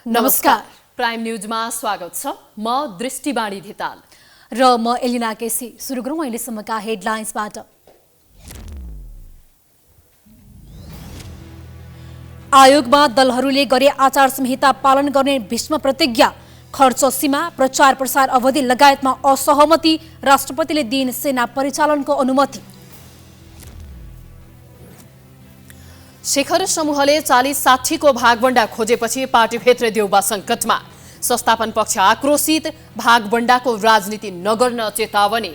नमस्कार, प्राइम न्यूजमा स्वागत छ। म दृष्टिबाणी धिताल र म एलिना केसी। सुरु गरौँ अहिलेसम्मका हेडलाइन्सबाट। आयोगमा दलहरूले गरे आचार संहिता पालन गर्ने भीष्म प्रतिज्ञा। खर्च सीमा, प्रचार प्रसार अवधि लगायतमा असहमति, राष्ट्रपतिले दिइन् सेना परिचालनको अनुमति। शेखर समूहले 40-60 को भागबण्डा खोजेपछि पार्टीभित्र देउबा सङ्कटमा। संस्थापन पक्ष आक्रोशित, भागबण्डाको राजनीति नगर्न चेतावनी।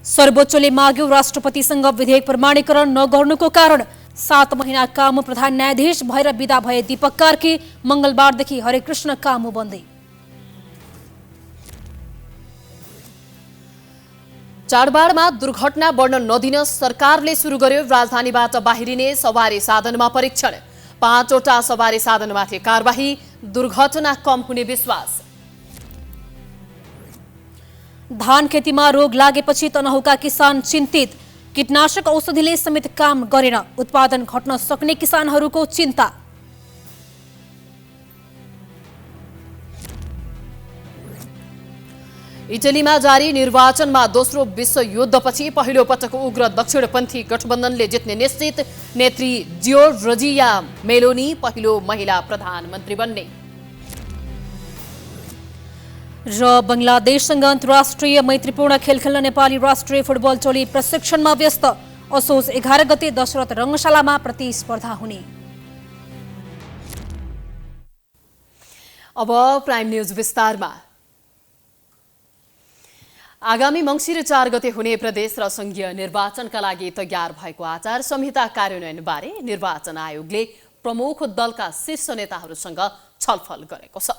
सर्वोच्चले माग्यो राष्ट्रपतिसँग विधेयक प्रमाणीकरण नगर्नुको कारण। 7 महिना कामु प्रधान न्यायाधीश भएर विदा भए दीपक कार्की। मंगलबारदेखि हरेकृष्ण कामु बन्दै। चाडबाडमा दुर्घटना बढ्न नदिन सरकारले सुरु गर्यो राजधानीबाट बाहिरिने सवारी साधनमा परीक्षण। 5 वटा सवारी साधनमाथि कारबाही, दुर्घटना कम हुने विश्वास। धान खेतीमा रोग लागेपछि तनहुका किसान चिन्तित। कीटनाशक औषधिले समेत काम गरेन, उत्पादन घट्न सक्ने किसानहरूको चिन्ता। इटलीमा जारी निर्वाचनमा दोस्रो विश्वयुद्धपछि पहिलो पटक उग्र दक्षिणपन्थी गठबन्धनले जित्ने निश्चित। नेत्री जियोर्जिया मेलोनी पहिलो महिला प्रधानमन्त्री बन्ने। र बङ्गलादेशसँग अन्तर्राष्ट्रिय मैत्रीपूर्ण खेल खेल्न नेपाली राष्ट्रिय फुटबल टोली प्रशिक्षणमा व्यस्त। असोज 11 गते दशरथ रङ्गशालामा प्रतिस्पर्धा हुने। अब प्राइम न्यूज विस्तारमा। आगामी मङ्सिर 4 गते हुने प्रदेश र संघीय निर्वाचनका लागि तयार भएको आचार संहिता कार्यान्वयनबारे निर्वाचन आयोगले प्रमुख दलका शीर्ष नेताहरूसँग छलफल गरेको छ।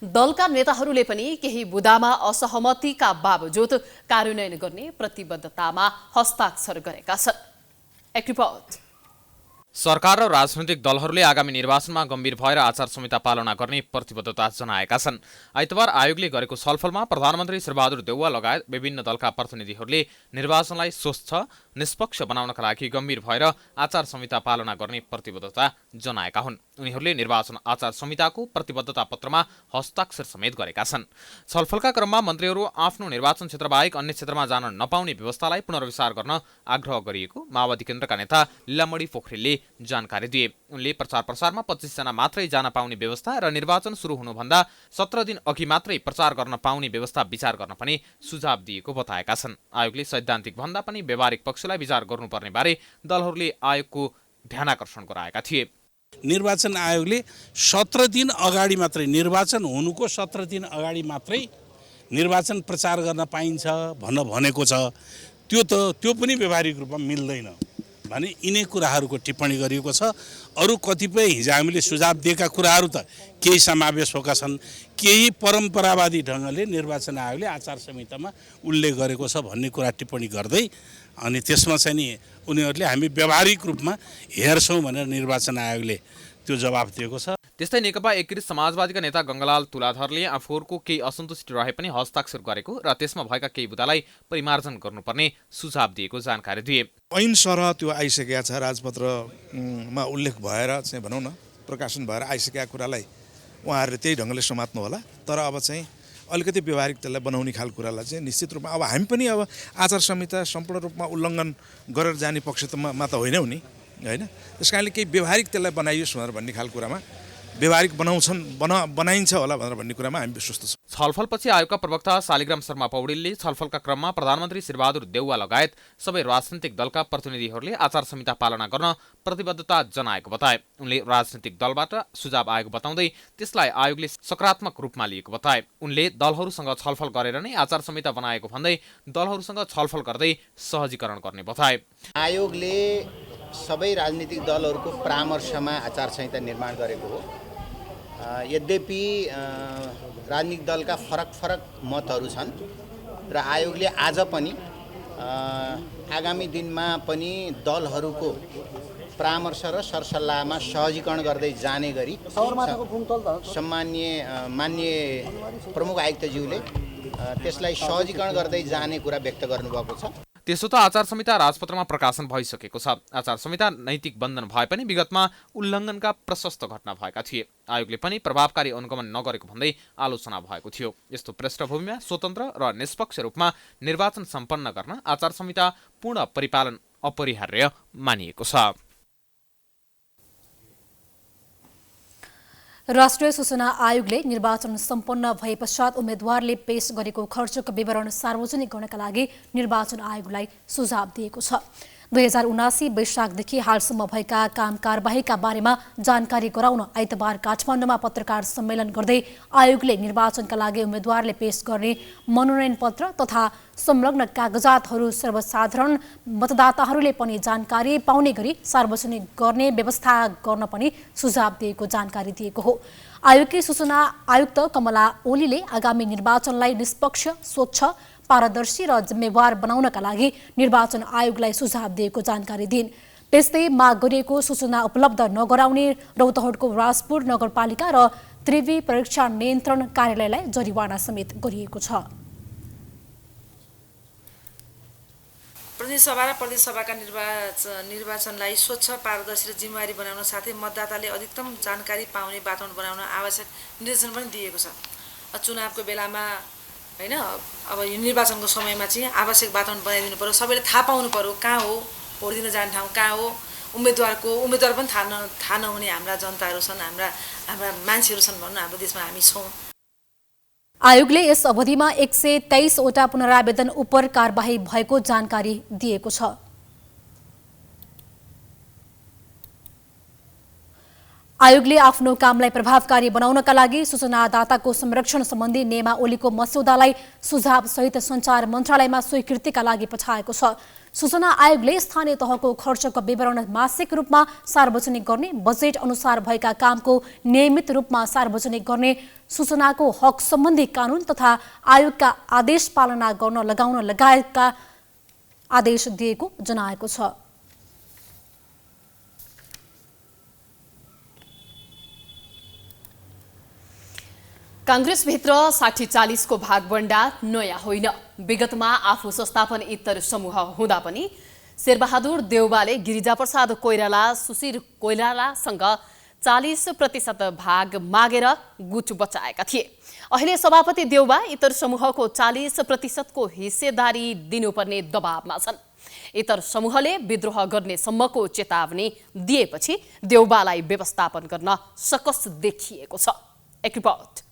दलका नेताहरूले पनि केही बुदामा असहमतिका बावजुद कार्यान्वयन गर्ने प्रतिबद्धतामा हस्ताक्षर गरेका छन्। एक रिपोर्ट। सरकार र राजनैतिक दलहरूले आगामी निर्वाचनमा गम्भीर भएर आचार संहिता पालना गर्ने प्रतिबद्धता जनाएका छन्। आइतबार आयोगले गरेको छलफलमा प्रधानमन्त्री शेरबहादुर देउवा लगायत विभिन्न दलका प्रतिनिधिहरूले निर्वाचनलाई स्वच्छ निष्पक्ष बनाउनका लागि गम्भीर भएर आचार संहिता पालना गर्ने प्रतिबद्धता जनाएका हुन्। उनीहरूले निर्वाचन आचार संहिताको प्रतिबद्धता पत्रमा हस्ताक्षर समेत गरेका छन्। छलफलका क्रममा मन्त्रीहरू आफ्नो निर्वाचन क्षेत्र बाहेक अन्य क्षेत्रमा जान नपाउने व्यवस्थालाई पुनर्विचार गर्न आग्रह गरिएको माओवादी केन्द्रका नेता लीलामणि पोखरेलले जानकारी दिए। उनले प्रचार प्रसारमा 25 जना मात्रै जान पाउने व्यवस्था र निर्वाचन सुरु हुनुभन्दा 17 दिन अघि मात्रै प्रचार गर्न पाउने व्यवस्था विचार गर्न पनि सुझाव दिएको बताएका छन्। आयोगले सैद्धान्तिक भन्दा पनि व्यावहारिक पक्षलाई विचार गर्नुपर्ने बारे दलहरूले आयोगको ध्यानाकर्षण गराएका थिए। निर्वाचन आयोगले 17 दिन अगाडि मात्रै, निर्वाचन हुनुको 17 दिन अगाडि मात्रै निर्वाचन प्रचार गर्न पाइन्छ भनेको छ। त्यो पनि व्यावहारिक रूपमा मिल्दैन भने यिनै कुराहरूको टिप्पणी गरिएको छ। अरू कतिपय हिजो हामीले सुझाव दिएका कुराहरू त केही समावेश भएका छन्, केही परम्परावादी ढङ्गले निर्वाचन आयोगले आचार संहितामा उल्लेख गरेको छ भन्ने कुरा टिप्पणी गर्दै अनि त्यसमा चाहिँ नि उनीहरूले हामी व्यावहारिक रूपमा हेर्छौँ भनेर निर्वाचन आयोगले त्यो जवाफ दिएको छ। त्यस्तै नेकपा एकीकृत समाजवादीका नेता गङ्गालाल तुलाधरले आफूहरूको केही असन्तुष्टि रहे पनि हस्ताक्षर गरेको र त्यसमा भएका केही बुदालाई परिमार्जन गर्नुपर्ने सुझाव दिएको जानकारी दिए। ऐन सरह त्यो आइसकेका छ, राजपत्रमा उल्लेख भएर चाहिँ भनौँ न प्रकाशन भएर आइसकेका कुरालाई उहाँहरूले त्यही ढङ्गले समात्नु होला। तर अब चाहिँ अलिकति व्यावहारिक त्यसलाई बनाउने खालको कुरालाई चाहिँ निश्चित रूपमा अब हामी पनि अब आचार संहिता सम्पूर्ण रूपमा उल्लङ्घन गरेर जाने पक्षमा त होइनौँ नि, होइन? त्यस कारणले केही व्यावहारिक त्यसलाई बनाइयोस् भनेर भन्ने खालको कुरामा व्यावहारिक बनाइन्छ होला भनेर भन्ने कुरामा हामी विश्वस्त छौँ। छलफलपछि आयोगका प्रवक्ता शालिग्राम शर्मा पौडेलले छलफलका क्रममा प्रधानमन्त्री शेरबहादुर देउवा लगायत सबै राजनैतिक दलका प्रतिनिधिहरूले आचार संहिता पालना गर्न प्रतिबद्धता जनाएको बताए। उनले राजनैतिक दलबाट सुझाव आएको बताउँदै त्यसलाई आयोगले सकारात्मक रूपमा लिएको बताए। उनले दलहरूसँग छलफल गरेर नै आचार संहिता बनाएको भन्दै दलहरूसँग छलफल गर्दै सहजीकरण गर्ने बताए। आयोगले सबै राजनीतिक दलहरूको परामर्शमा आचार संहिता निर्माण गरेको हो। यद्यपि राजनीतिक दलका फरक मतहरू छन् र आयोगले आज पनि आगामी दिनमा पनि दलहरूको परामर्श र सरसल्लाहमा सहजीकरण गर्दै जाने गरी माननीय प्रमुख आयुक्तज्यूले त्यसलाई सहजीकरण गर्दै जाने कुरा व्यक्त गर्नुभएको छ। त्यसो त आचार संहिता राजपत्रमा प्रकाशन भइसकेको छ। आचार संहिता नैतिक बन्धन भए पनि विगतमा उल्लङ्घनका प्रशस्त घटना भएका थिए। आयोगले पनि प्रभावकारी अनुगमन नगरेको भन्दै आलोचना भएको थियो। यस्तो पृष्ठभूमिमा स्वतन्त्र र निष्पक्ष रूपमा निर्वाचन सम्पन्न गर्न आचार संहिता पूर्ण परिपालन अपरिहार्य मानिएको छ। राष्ट्रिय सूचना आयोगले निर्वाचन सम्पन्न भए पश्चात उम्मेद्वारले पेश गरेको खर्चको विवरण सार्वजनिक गर्नका लागि निर्वाचन आयोगलाई सुझाव दिएको छ। 2079 वैशाखदेखि हालसम्म भएका काम कारबाहीका बारेमा जानकारी गराउन आइतबार काठमाडौँमा पत्रकार सम्मेलन गर्दै आयोगले निर्वाचनका लागि उम्मेद्वारले पेश गर्ने मनोनयन पत्र तथा संलग्न कागजातहरू सर्वसाधारण मतदाताहरूले पनि जानकारी पाउने गरी सार्वजनिक गर्ने व्यवस्था गर्न पनि सुझाव दिएको जानकारी दिएको हो। आयोगकी सूचना आयुक्त कमला ओलीले आगामी निर्वाचनलाई निष्पक्ष, स्वच्छ, पारदर्शी र जिम्मेवार बनाउनका लागि निर्वाचन आयोगलाई सुझाव दिएको जानकारी दिइन्। त्यस्तै माग गरिएको सूचना उपलब्ध नगराउने रौतहटको राजपुर नगरपालिका र त्रिवी परीक्षा नियन्त्रण कार्यालयलाई जरिवाना समेत गरिएको छ। प्रतिनिधि सभा र प्रदेश सभाका निर्वाचनलाई स्वच्छ, पारदर्शी र जिम्मेवारी बनाउन साथै मतदाताले अधिकतम जानकारी पाउने वातावरण बनाउन आवश्यक निर्देशन पनि दिएको छ। चुनावको बेलामा हैन, अब यो निर्वाचनको समयमा चाहिँ आवश्यक वातावरण बनाइदिनु पर्यो। सबैले थाहा पाउनु पर्यो कहाँ हो भोट दिन जाने ठाउँ, कहाँ हो उम्मेदवार पनि थाहा नहुने हाम्रा जनताहरू छन्, हाम्रा मान्छेहरू छन् भन्नु हाम्रो देशमा हामी छौँ। आयोगले यस अवधिमा 123 वटा पुनरावेदन उप कारबाही भएको जानकारी दिएको छ। आयोगले आफ्नो कामलाई प्रभावकारी बनाउनका लागि सूचनादाताको संरक्षण सम्बन्धी नियमावलीको मस्यौदालाई सुझाव सहित सञ्चार मन्त्रालयमा स्वीकृतिका लागि पठाएको छ। सूचना आयोगले स्थानीय तहको खर्चको विवरण मासिक रूपमा सार्वजनिक गर्ने, बजेट अनुसार भएका कामको नियमित रूपमा सार्वजनिक गर्ने, सूचनाको हक सम्बन्धी कानून तथा आयोगका आदेश पालना गर्न लगाउन लगायतका आदेश दिएको जनाएको छ। कांग्रेसभित्र 60-40 को भागबण्डा नयाँ होइन। विगतमा आफू संस्थापन इतर समूह हुँदा पनि शेरबहादुर देउवाले गिरिजाप्रसाद कोइराला, सुशील कोइरालासँग 40% भाग मागेर गुट बचाएका थिए। अहिले सभापति देउवा इतर समूहको 40% को हिस्सेदारी दिनुपर्ने दबावमा छन्। इतर समूहले विद्रोह गर्ने सम्मको चेतावनी दिएपछि देउवालाई व्यवस्थापन गर्न सकस देखिएको छ। एक रिपोर्ट।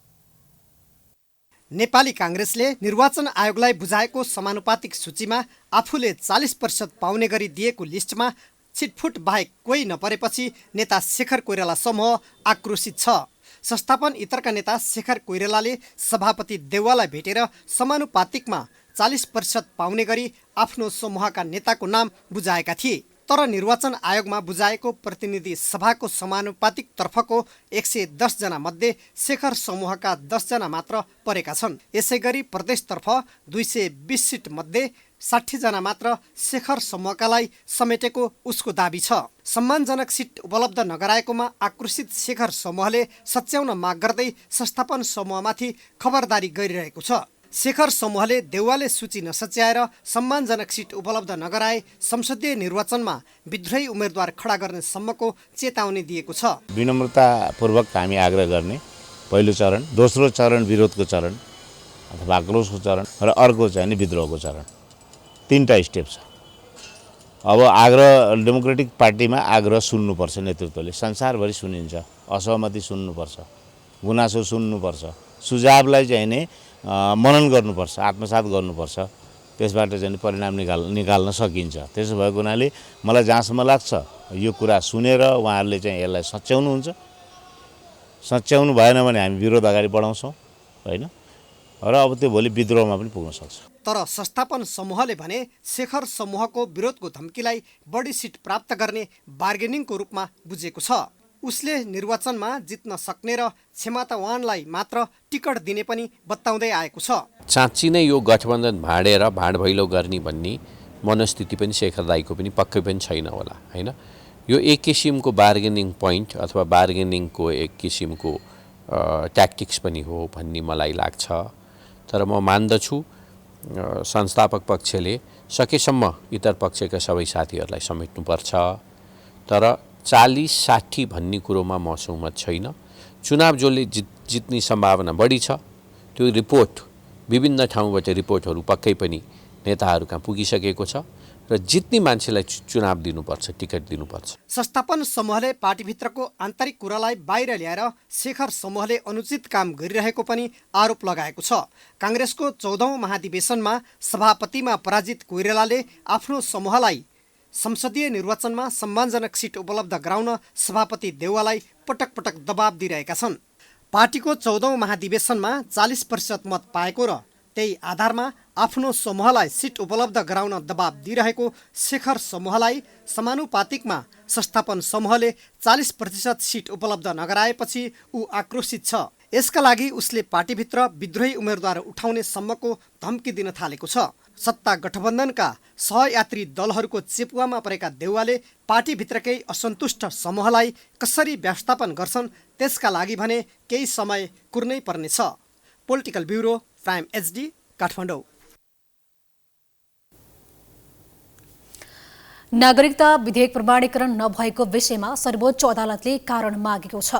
नेपाली कांग्रेसले निर्वाचन आयोगलाई बुझाएको समानुपातिक सूचीमा आफूले 40% पाउने गरी दिएको लिस्टमा छिटफुट बाहेक कोही नपरेपछि नेता शेखर कोइराला समूह आक्रोशित छ। संस्थापन इतरका नेता शेखर कोइरालाले सभापति देउवालाई भेटेर समानुपातिकमा 40% पाउने गरी आफ्नो समूहका नेताको नाम बुझाएका थिए। तर निर्वाचन आयोगमा बुझाएको प्रतिनिधि सभाको समानुपातिक तर्फको 110 जना मध्ये शेखर समूहका 10 जना मात्र परेका छन्। यसैगरी प्रदेशतर्फ 220 सिट मध्ये 60 जना मात्र शेखर समूहकालाई समेटेको उसको दाबी छ। सम्मानजनक सिट उपलब्ध नगराएकोमा आक्रोशित शेखर समूहले सच्याउन माग गर्दै संस्थापन समूहमाथि खबरदारी गरिरहेको छ। शेखर समूहले देउवाले सूची नसच्याएर सम्मानजनक सिट उपलब्ध नगराए संसदीय निर्वाचनमा विद्रोही उम्मेदवार खडा गर्ने सम्मको चेतावनी दिएको छ। विनम्रतापूर्वक हामी आग्रह गर्ने पहिलो चरण, दोस्रो चरण विरोधको चरण अथवा आक्रोशको चरण र अर्को चाहिँ नि विद्रोहको चरण, तीनटा स्टेप छ। अब आग्रह डेमोक्रेटिक पार्टीमा आग्रह सुन्नुपर्छ, नेतृत्वले संसारभरि सुनिन्छ, असहमति सुन्नुपर्छ, गुनासो सुन्नुपर्छ, सुझावलाई चाहिँ नि मनन गर्नुपर्छ, आत्मसात गर्नुपर्छ, त्यसबाट चाहिँ परिणाम निकाल्न सकिन्छ। त्यसो भएको हुनाले मलाई जहाँसम्म लाग्छ यो कुरा सुनेर उहाँहरूले चाहिँ यसलाई सच्याउनुहुन्छ। सच्याउनु भएन भने हामी विरोध अगाडि बढाउँछौँ होइन, र अब त्यो भोलि विद्रोहमा पनि पुग्न सक्छ। तर संस्थापन समूहले भने शेखर समूहको विरोधको धम्कीलाई बढी सिट प्राप्त गर्ने बार्गेनिङको रूपमा बुझेको छ। उसले निर्वाचनमा जित्न सक्ने र क्षमतावानलाई मात्र टिकट दिने पनि बताउँदै आएको छ। साँच्ची नै यो गठबन्धन भाँडेर भाँडभैलो गर्ने भन्ने मनस्थिति पनि शेखर दाईको पनि पक्कै पनि छैन होला होइन। यो एक किसिमको बार्गेनिङ पोइन्ट अथवा बार्गेनिङको एक किसिमको ट्याक्टिक्स पनि हो भन्ने मलाई लाग्छ। तर म मान्दछु संस्थापक पक्षले सकेसम्म इतर पक्षका सबै साथीहरूलाई समेट्नुपर्छ। तर 40-60 भन्ने कुरोमा म सहमत छैन। चुनाव जसले जित्ने सम्भावना बढी छ त्यो रिपोर्ट विभिन्न ठाउँबाट रिपोर्टहरू पक्कै पनि नेताहरू कहाँ पुगिसकेको छ र जित्ने मान्छेलाई चुनाव दिनुपर्छ, टिकट दिनुपर्छ। संस्थापन समूहले पार्टीभित्रको आन्तरिक कुरालाई बाहिर ल्याएर शेखर समूहले अनुचित काम गरिरहेको पनि आरोप लगाएको छ। काङ्ग्रेसको 14औं महाधिवेशनमा सभापतिमा पराजित कोइरालाले आफ्नो समूहलाई संसदीय निर्वाचनमा सम्मानजनक सिट उपलब्ध गराउन सभापति देउवालाई पटक पटक दबाब दिइरहेका छन्। पार्टीको 14औं महाधिवेशनमा 40% मत पाएको र त्यही आधारमा आफ्नो समूहलाई सिट उपलब्ध गराउन दबाब दिइरहेको शेखर समूहलाई समानुपातिकमा संस्थापन समूहले 40% सिट उपलब्ध नगराएपछि ऊ आक्रोशित छ। यसका लागि उसले पार्टीभित्र विद्रोही उम्मेदवार उठाउने सम्मको धम्की दिन थालेको छ। सत्ता गठबन्धनका सहयात्री दलहरूको चेपुवामा परेका देउवाले पार्टीभित्रकै असन्तुष्ट समूहलाई कसरी व्यवस्थापन गर्छन् त्यसका लागि भने केही समय कुर्नै पर्नेछ। Political bureau, prime HD, Kathmandu. नागरिकता विधेयक प्रमाणीकरण नभएको विषयमा सर्वोच्च अदालतले कारण मागेको छ।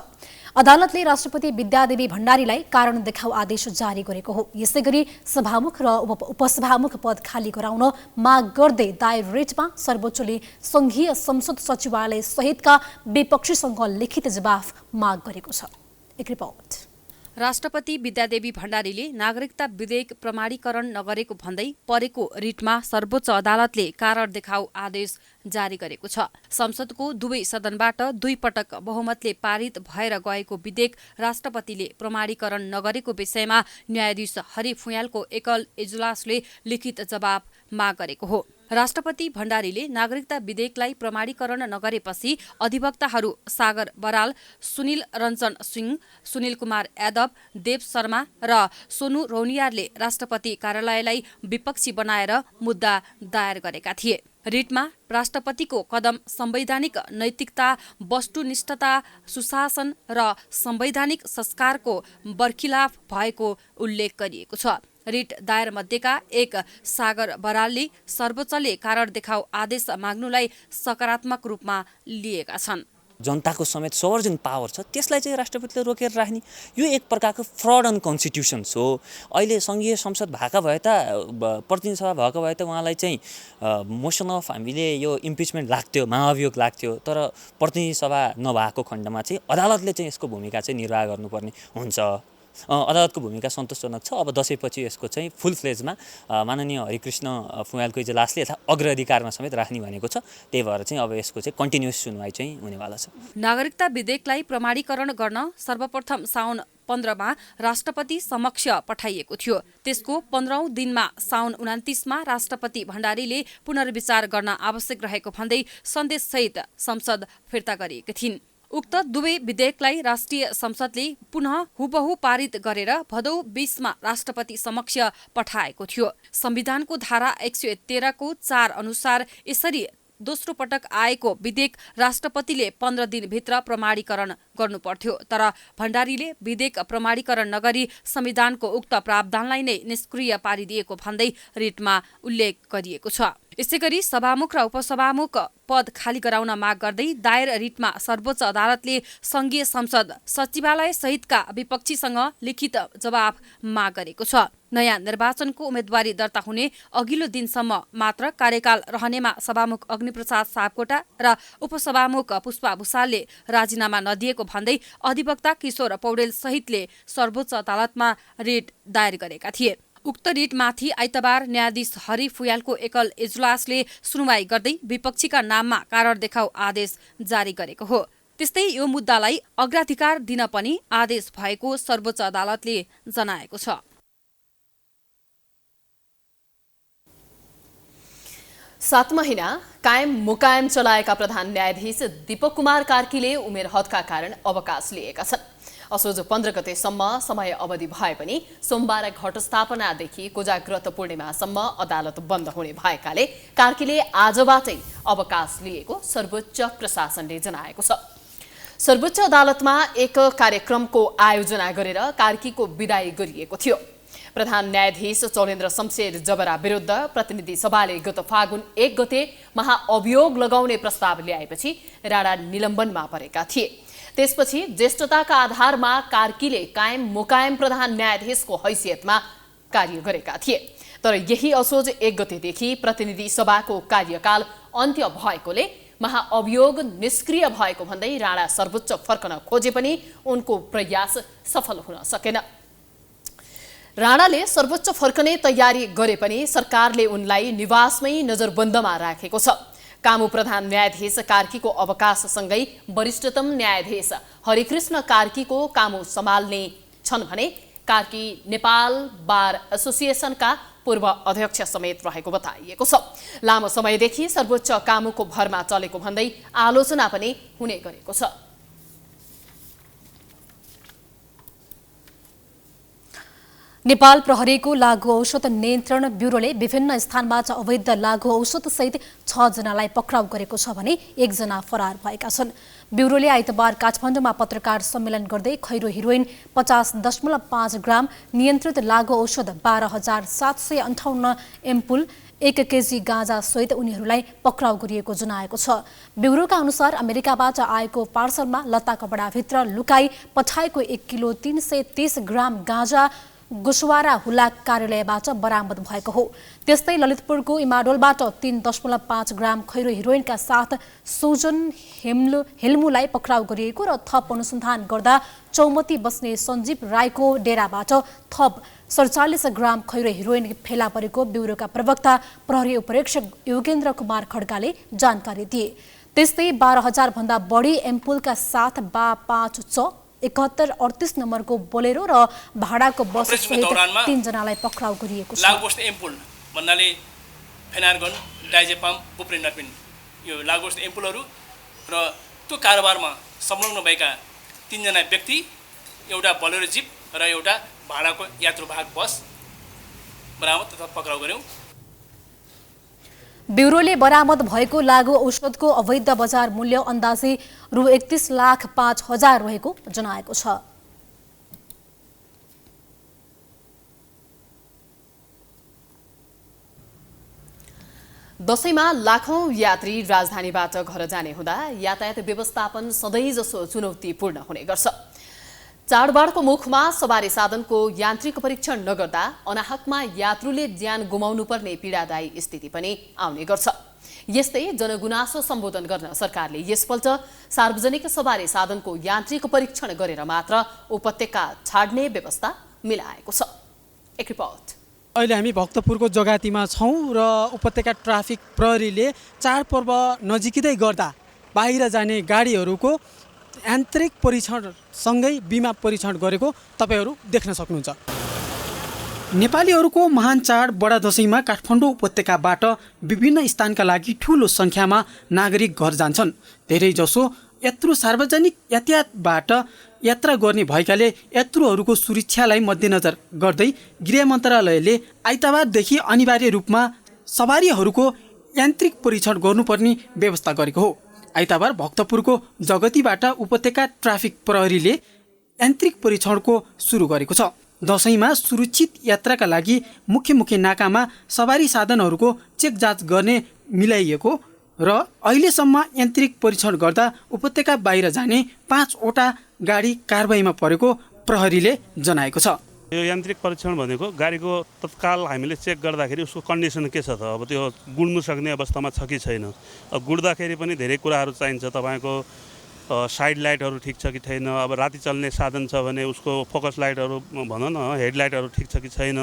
अदालतले राष्ट्रपति विद्यादेवी भण्डारीलाई कारण देखाऊ आदेश जारी गरेको हो। यसैगरी सभामुख र उपसभामुख पद खाली गराउन माग गर्दै दायर रिटमा सर्वोच्चले संघीय संसद सचिवालय सहितका विपक्षीसँग लिखित जवाफ माग गरेको छ। एक रिपोर्ट। राष्ट्रपति विद्यादेवी भण्डारीले नागरिकता विधेयक प्रमाणीकरण नगरेको भन्दै परेको रिटमा सर्वोच्च अदालतले कारण देखाऊ आदेश जारी गरेको छ। संसदको दुवै सदनबाट 2 पटक बहुमतले पारित भएर गएको विधेयक राष्ट्रपतिले प्रमाणीकरण नगरेको विषयमा न्यायाधीश हरि फुयालको एकल इजलासले लिखित जवाब माग गरेको हो। राष्ट्रपति भण्डारीले नागरिकता विधेयकलाई प्रमाणीकरण नगरेपछि अधिवक्ताहरू सागर बराल, सुनिल रञ्जन सिंह, सुनिल कुमार यादव, देव शर्मा र सोनु रौनियारले राष्ट्रपति कार्यालयलाई विपक्षी बनाएर मुद्दा दायर गरेका थिए। रिटमा राष्ट्रपतिको कदम संवैधानिक नैतिकता, वस्तुनिष्ठता, सुशासन र संवैधानिक संस्कारको बर्खिलाफ भएको उल्लेख गरिएको छ। रिट दायर मध्येका एक सागर बरालले सर्वोच्चले कारण देखाऊ आदेश माग्नुलाई सकारात्मक रूपमा लिएका छन्। जनताको समेत सोभर्जिन पावर छ त्यसलाई चाहिँ राष्ट्रपतिले रोकेर राख्ने यो एक प्रकारको फ्रड अन कन्स्टिट्युसन्स हो। अहिले सङ्घीय संसद भएका भए त प्रतिनिधि सभा भएको भए त उहाँलाई चाहिँ मोसन अफ हामीले यो इम्पिचमेन्ट लाग्थ्यो, महाभियोग लाग्थ्यो। तर प्रतिनिधि सभा नभएको खण्डमा चाहिँ अदालतले चाहिँ यसको भूमिका चाहिँ निर्वाह गर्नुपर्ने हुन्छ। अदालतको भूमिका सन्तोषजनक छ। अब दसैँपछि यसको चाहिँ फुल फ्लेजमा माननीय हरिकृष्ण फुयालको इजलासले यसलाई अग्राधिकारमा समेत राख्ने भनेको छ। त्यही भएर चाहिँ अब यसको चाहिँ कन्टिन्युस सुनवाई चाहिँ हुनेवाला छ। नागरिकता विधेयकलाई प्रमाणीकरण गर्न सर्वप्रथम साउन 15मा राष्ट्रपति समक्ष पठाइएको थियो। त्यसको 15औं दिनमा साउन 29मा राष्ट्रपति भण्डारीले पुनर्विचार गर्न आवश्यक रहेको भन्दै सन्देशसहित संसद फिर्ता गरिएकी थिइन्। उक्त दुवै विधेयकलाई राष्ट्रिय संसदले पुनः हुबहु पारित गरेर भदौ 20मा राष्ट्रपति समक्ष पठाएको थियो। संविधानको धारा 113 को 4 अनुसार यसरी दोस्रो पटक आएको विधेयक राष्ट्रपतिले 15 दिनभित्र प्रमाणीकरण गर्नुपर्थ्यो। तर भण्डारीले विधेयक प्रमाणीकरण नगरी संविधानको उक्त प्रावधानलाई नै निष्क्रिय पारिदिएको भन्दै रिटमा उल्लेख गरिएको छ। यसैगरी सभामुख र उपसभामुख पद खाली गराउन माग गर्दै दायर रिटमा सर्वोच्च अदालतले संघीय संसद सचिवालय सहितका विपक्षीसँग लिखित जवाफ माग गरेको छ। नयाँ निर्वाचनको उम्मेदवारी दर्ता हुने अघिल्लो दिनसम्म मात्र कार्यकाल रहनेमा सभामुख अग्निप्रसाद सापकोटा र उपसभामुख पुष्पा भुसालले राजीनामा नदिएको भन्दै अधिवक्ता किशोर पौडेल सहितले सर्वोच्च अदालतमा रिट दायर गरेका थिए। उक्त रिटमाथि आइतबार न्यायाधीश हरि फुयालको एकल इजलासले सुनवाई गर्दै विपक्षीका नाममा कारण देखाऊ आदेश जारी गरेको हो। त्यस्तै यो मुद्दालाई अग्राधिकार दिन पनि आदेश भएको सर्वोच्च अदालतले जनाएको छ। 7 महिना कायम मुकायम चलाएका प्रधान न्यायाधीश दीपक कुमार कार्कीले उमेर हदका कारण अवकाश लिएका छन्। असोज 15 गतेसम्म समय अवधि भए पनि सोमबार घटस्थापनादेखि कोजाग्रत पूर्णिमासम्म अदालत बन्द हुने भएकाले कार्कीले आजबाटै अवकाश लिएको सर्वोच्च प्रशासनले जनाएको छ। सर्वोच्च अदालतमा एक कार्यक्रमको आयोजना गरेर कार्कीको विदाई गरिएको थियो। प्रधान न्यायाधीश चौलेन्द्र शमशेर जबरा विरुद्ध प्रतिनिधि सभाले गत फागुन 1 गते महाअभियोग लगाउने प्रस्ताव ल्याएपछि राणा निलम्बनमा परेका थिए। त्यसपछि ज्येष्ठताका आधारमा कार्कीले कायम मुकायम प्रधान न्यायाधीशको हैसियतमा कार्य गरेका थिए। तर यही असोज 1 गतेदेखि प्रतिनिधि सभाको कार्यकाल अन्त्य भएकोले महाअभियोग निष्क्रिय भएको भन्दै राणा सर्वोच्च फर्कन खोजे पनि उनको प्रयास सफल हुन सकेन। राणाले सर्वोच्च फर्कने तयारी गरे पनि सरकारले उनलाई निवासमै नजरबन्दमा राखेको छ। कामु प्रधान न्यायाधीश कार्कीको अवकाशसँगै वरिष्ठतम न्यायाधीश हरिकृष्ण कार्कीको कामु सम्हाल्ने छन् भने कार्की नेपाल बार एसोसिएसनका पूर्व अध्यक्ष समेत रहेको बताइएको छ। लामो समयदेखि सर्वोच्च कामुको भरमा चलेको भन्दै आलोचना पनि हुने गरेको छ। नेपाल प्रहरीको लागु औषध नियन्त्रण ब्युरोले विभिन्न स्थानबाट अवैध लागु औषध सहित 6 जनालाई पक्राउ गरेको छ भने 1 जना फरार भएका छन्। ब्युरोले आइतबार काठमाडौँमा पत्रकार सम्मेलन गर्दै खैरो हेरोइन 50.5 ग्राम, नियन्त्रित लागु औषध 12,758 एम्पुल, 1 केजी गाँजा सहित उनीहरूलाई पक्राउ गरिएको जनाएको छ। ब्युरोका अनुसार अमेरिकाबाट आएको पार्सलमा लत्ता कपडाभित्र लुकाई पठाएको 1 किलो 330 ग्राम गाँजा गुसवारा हुलाक कार्यालयबाट बरामद भएको हो। त्यस्तै ललितपुरको इमाडोलबाट 3.5 ग्राम खैरो हेरोइनका साथ सुजन हेल्मुलाई पक्राउ गरिएको र थप अनुसन्धान गर्दा चौमती बस्ने सञ्जीव राईको डेराबाट थप 47 ग्राम खैरो हेरोइन फेला परेको ब्युरोका प्रवक्ता प्रहरी उपरीक्षक योगेन्द्र कुमार खड्काले जानकारी दिए। त्यस्तै 12,000 भन्दा बढी एम्पुलका साथ 7138 नम्बरको बोलेरो र भाडाको बस सहित 3 जनालाई पक्राउ गरिएको छ। लागोस्ट एम्पुल भन्नाले फेनार्गन, डाइजेपाम, बुप्रेनर्पिन यो लागोस्ट एम्पुलहरू र त्यो कारोबारमा संलग्न भएका 3 जना व्यक्ति, एउटा बोलेरो जिप र एउटा भाडाको यात्रुवाहक बस बरामद तथा पक्राउ गर्यौं। ब्युरोले बरामद भएको लागु औषधको अवैध बजार मूल्य अन्दाजी रु 31,05,000 रहेको जनाएको छ। दशैंमा लाखौं यात्री राजधानीबाट घर जाने हुँदा यातायात व्यवस्थापन सधैँजसो चुनौतीपूर्ण हुने गर्छ। चाडबाडको मुखमा सवारी साधनको यान्त्रिक परीक्षण नगर्दा अनाहकमा यात्रुले ज्यान गुमाउनु पर्ने पीडादायी स्थिति पनि आउने गर्छ। यस्तै जनगुनासो सम्बोधन गर्न सरकारले यसपल्ट सार्वजनिक सवारी साधनको यान्त्रिक परीक्षण गरेर मात्र उपत्यका छाड्ने व्यवस्था मिलाएको छ। एक रिपोर्ट। अहिले हामी भक्तपुरको जगातीमा छौं र उपत्यका ट्राफिक प्रहरीले चाडपर्व नजिकै गर्दा बाहिर जाने गाडीहरूको यान्त्रिक परीक्षणसँगै बिमा परीक्षण गरेको तपाईहरू देख्न सक्नुहुन्छ। नेपालीहरूको महान चाड बडा दशैंमा काठमाडौँ उपत्यकाबाट विभिन्न स्थानका लागि ठूलो संख्यामा नागरिक घर जान्छन्। धेरैजसो यात्रु सार्वजनिक यातायातबाट यात्रा गर्ने भएकाले यात्रुहरूको सुरक्षालाई मध्यनजर गर्दै गृह मन्त्रालयले आइतबारदेखि अनिवार्य रूपमा सवारीहरूको यान्त्रिक परीक्षण गर्नुपर्ने व्यवस्था गरेको हो। आइतबार भक्तपुरको जगतीबाट उपत्यका ट्राफिक प्रहरीले यान्त्रिक परीक्षणको सुरु गरेको छ। दशैंमा सुरक्षित यात्राका लागि मुख्य नाकामा सवारी साधनहरूको चेक जाँच गर्ने मिलाइएको र अहिलेसम्म यान्त्रिक परीक्षण गर्दा उपत्यका बाहिर जाने 5वटा गाडी कारबाहीमा परेको प्रहरीले जनाएको छ। यो यान्त्रिक परीक्षण भनेको गाडीको तत्काल हामीले चेक गर्दाखेरि उसको कन्डिसन के छ त, अब त्यो गुड्नु सक्ने अवस्थामा छ कि छैन। अब गुड्दाखेरि पनि धेरै कुराहरू चाहिन्छ। तपाईँको साइड लाइटहरू ठिक छ कि छैन, अब राति चल्ने साधन छ भने उसको फोकस लाइटहरू भनौँ न, हेडलाइटहरू ठिक छ कि छैन,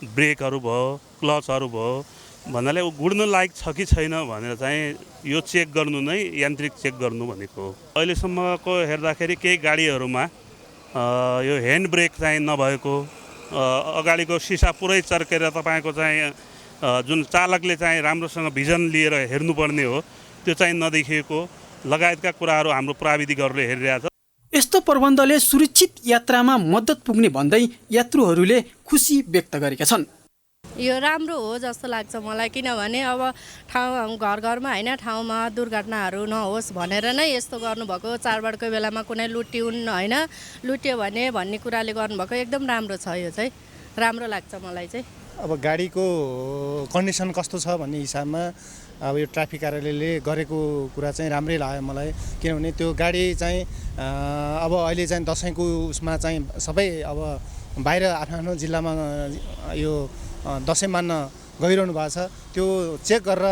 ब्रेकहरू भयो, क्लचहरू भयो भन्नाले ऊ गुड्न लायक छ कि छैन भनेर चाहिँ यो चेक गर्नु नै यान्त्रिक चेक गर्नु भनेको हो। अहिलेसम्मको हेर्दाखेरि केही गाडीहरूमा यो ह्यान्ड ब्रेक चाहिँ नभएको, अगाडिको सिसा पुरै चर्केर तपाईँको चाहिँ जुन चालकले चाहिँ राम्रोसँग भिजन लिएर हेर्नुपर्ने हो त्यो चाहिँ नदेखिएको लगायतका कुराहरू हाम्रो प्राविधिकहरूले हेरिरहेछ। यस्तो प्रबन्धले सुरक्षित यात्रामा मद्दत पुग्ने भन्दै यात्रुहरूले खुसी व्यक्त गरेका छन्। यो राम्रो हो जस्तो लाग्छ मलाई, किनभने अब ठाउँ घरमा होइन ठाउँमा दुर्घटनाहरू नहोस् भनेर नै यस्तो गर्नुभएको। चाडबाडको बेलामा कुनै लुट्टिउन् होइन लुट्यो भने भन्ने कुराले गर्नुभएको एकदम राम्रो छ। यो चाहिँ राम्रो लाग्छ मलाई चाहिँ। अब गाडीको कन्डिसन कस्तो छ भन्ने हिसाबमा अब यो ट्राफिक कार्यालयले गरेको कुरा चाहिँ राम्रै लाग्यो मलाई, किनभने त्यो गाडी चाहिँ अब अहिले चाहिँ दसैँको उसमा चाहिँ सबै अब बाहिर आफ्नो जिल्लामा यो दसैँ मान्न गइरहनु भएको छ, त्यो चेक गरेर